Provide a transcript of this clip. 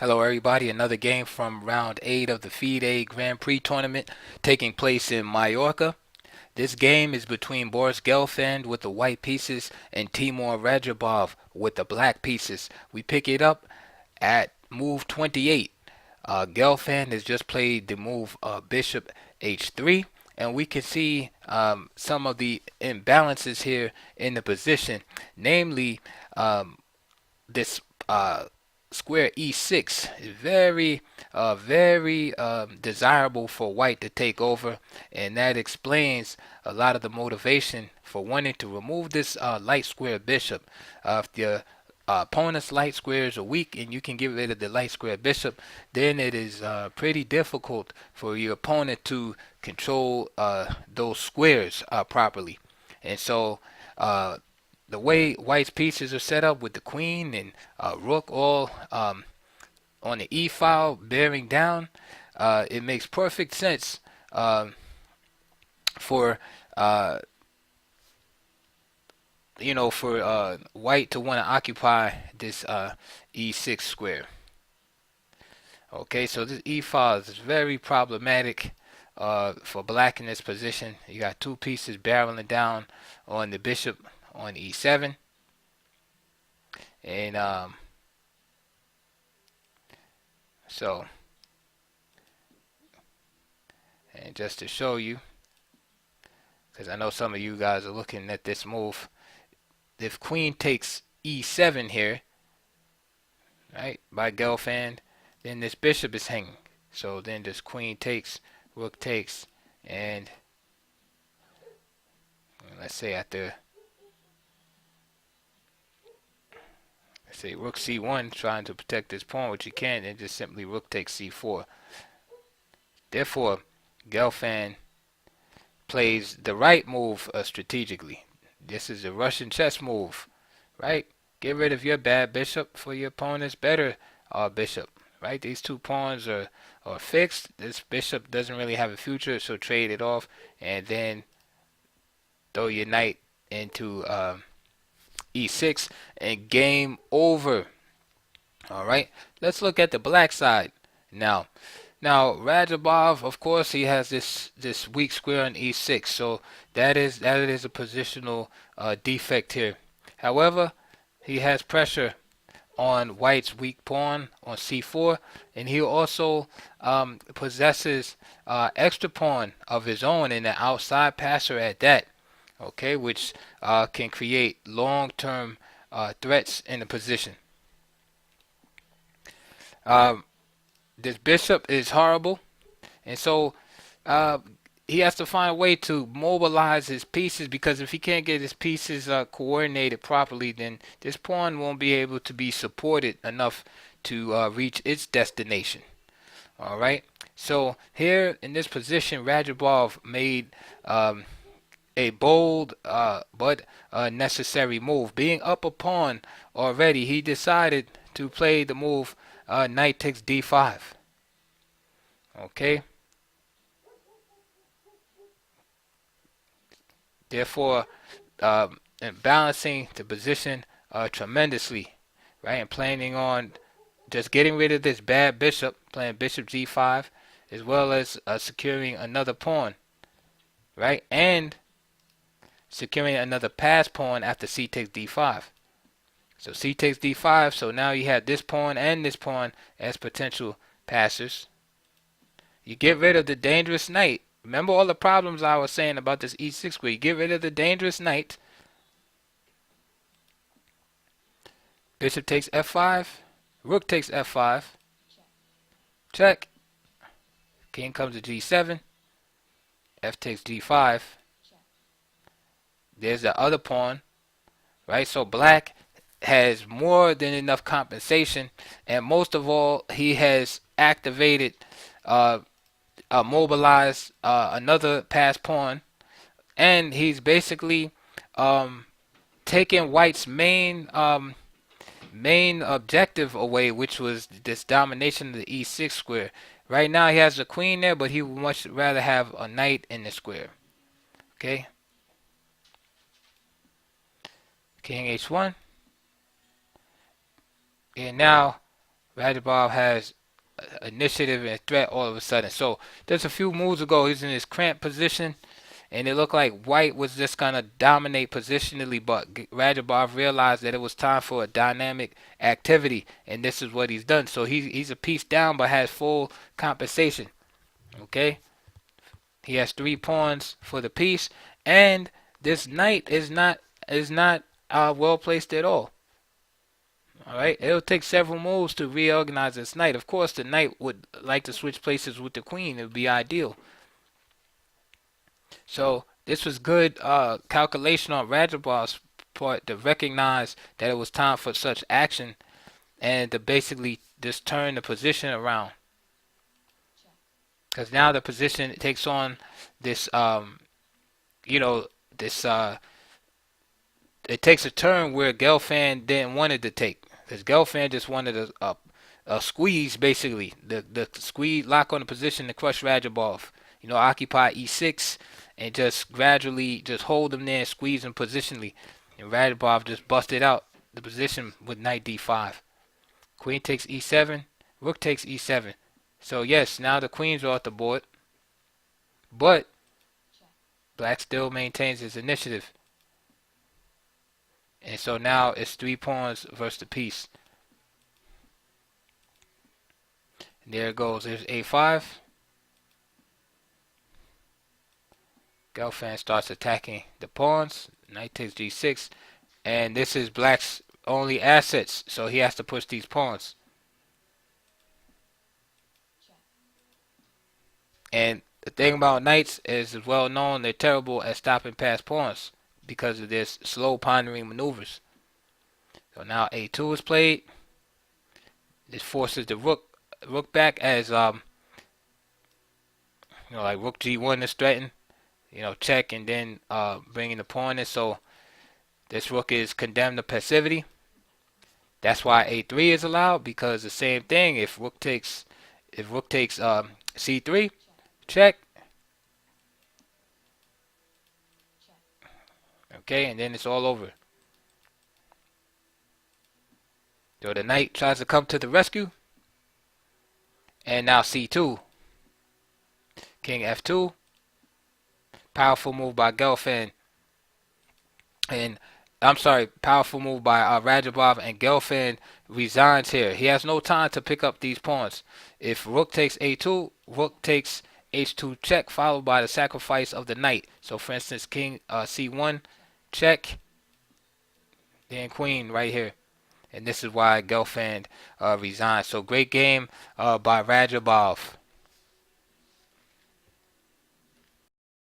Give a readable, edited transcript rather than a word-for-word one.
Hello, everybody. Another game from round 8 of the Fide Grand Prix tournament taking place in Mallorca. This game is between Boris Gelfand with the white pieces and Teimour Radjabov with the black pieces. We pick it up at move 28. Gelfand has just played the move Bishop H3, and we can see some of the imbalances here in the position, namely this square e6 is very desirable for white to take over, and that explains a lot of the motivation for wanting to remove this light square bishop. If the opponent's light squares are weak and you can get rid of the light square bishop, then it is pretty difficult for your opponent to control those squares properly. And so the way white's pieces are set up with the queen and rook all on the e file bearing down, it makes perfect sense for white to want to occupy this e6 square. Okay, so this e file is very problematic for black in this position. You got two pieces barreling down on the bishop on e7, and so, and just to show you, because I know some of you guys are looking at this move, if queen takes e7 here, right, by Gelfand, then this bishop is hanging. So then this queen takes, rook takes, and let's say after, let's say rook c1, trying to protect this pawn, which you can, and just simply rook takes c4. Therefore, Gelfand plays the right move strategically. This is a Russian chess move, right? Get rid of your bad bishop for your opponent's better bishop, right? These two pawns are fixed. This bishop doesn't really have a future, so trade it off, and then throw your knight into e6 and game over. All right, let's look at the black side now. Now Radjabov, of course, he has this weak square on e6, so that is a positional defect here. However, he has pressure on white's weak pawn on c4, and he also possesses extra pawn of his own and an outside passer at that. Okay, which can create long-term threats in the position. This bishop is horrible, and so he has to find a way to mobilize his pieces, because if he can't get his pieces coordinated properly, then this pawn won't be able to be supported enough to reach its destination. All right, so here in this position, Radjabov made a bold but necessary move. Being up a pawn already, he decided to play the move knight takes d5. Okay. Therefore, balancing the position tremendously, right? And planning on just getting rid of this bad bishop, playing bishop g5, as well as securing another pawn, right? And securing another pass pawn after c takes d5. So c takes d5, so now you have this pawn and this pawn as potential passers. You get rid of the dangerous knight. Remember all the problems I was saying about this e6 square. You get rid of the dangerous knight. Bishop takes f5. Rook takes f5. Check. King comes to g7. F takes g5. There's the other pawn, right? So black has more than enough compensation, and most of all, he has activated, mobilized another pass pawn, and he's basically taken white's main objective away, which was this domination of the e6 square. Right now he has a queen there, but he would much rather have a knight in the square. Okay. King h1. And now Radjabov has initiative and threat all of a sudden. So just a few moves ago, he's in this cramped position, and it looked like White was just gonna dominate positionally, but Radjabov realized that it was time for a dynamic activity, and this is what he's done. So he's a piece down, but has full compensation. Okay, he has 3 pawns for the piece, and this knight is not well placed at all. All right, it'll take several moves to reorganize this knight. Of course, the knight would like to switch places with the queen. It would be ideal. So this was good calculation on Radjabov's part to recognize that it was time for such action and to basically just turn the position around. Because now the position takes on this, you know, this it takes a turn where Gelfand didn't want it to take. Because Gelfand just wanted a squeeze, basically. The squeeze, lock on the position to crush Radjabov. Occupy e6 and just gradually just hold him there and squeeze him positionally. And Radjabov just busted out the position with knight d5. Queen takes e7. Rook takes e7. So yes, now the queens are off the board. But Black still maintains his initiative. And so now it's 3 pawns versus the piece. And there it goes. There's a5. Gelfand starts attacking the pawns. Knight takes g6. And this is Black's only assets. So he has to push these pawns. And the thing about knights is well known, they're terrible at stopping past pawns because of this slow pondering maneuvers. So now a2 is played. This forces the rook back as like rook g1 is threatened. Check and then bringing the pawn in. So this rook is condemned to passivity. That's why a3 is allowed, because the same thing. If rook takes c3, check. Okay, and then it's all over. So the knight tries to come to the rescue. And now c2. King f2. Powerful move by Gelfand. And powerful move by Radjabov, and Gelfand resigns here. He has no time to pick up these pawns. If rook takes a2, rook takes h2 check, followed by the sacrifice of the knight. So for instance, king c1 check, then queen right here. And this is why Gelfand resigns. So great game by Radjabov.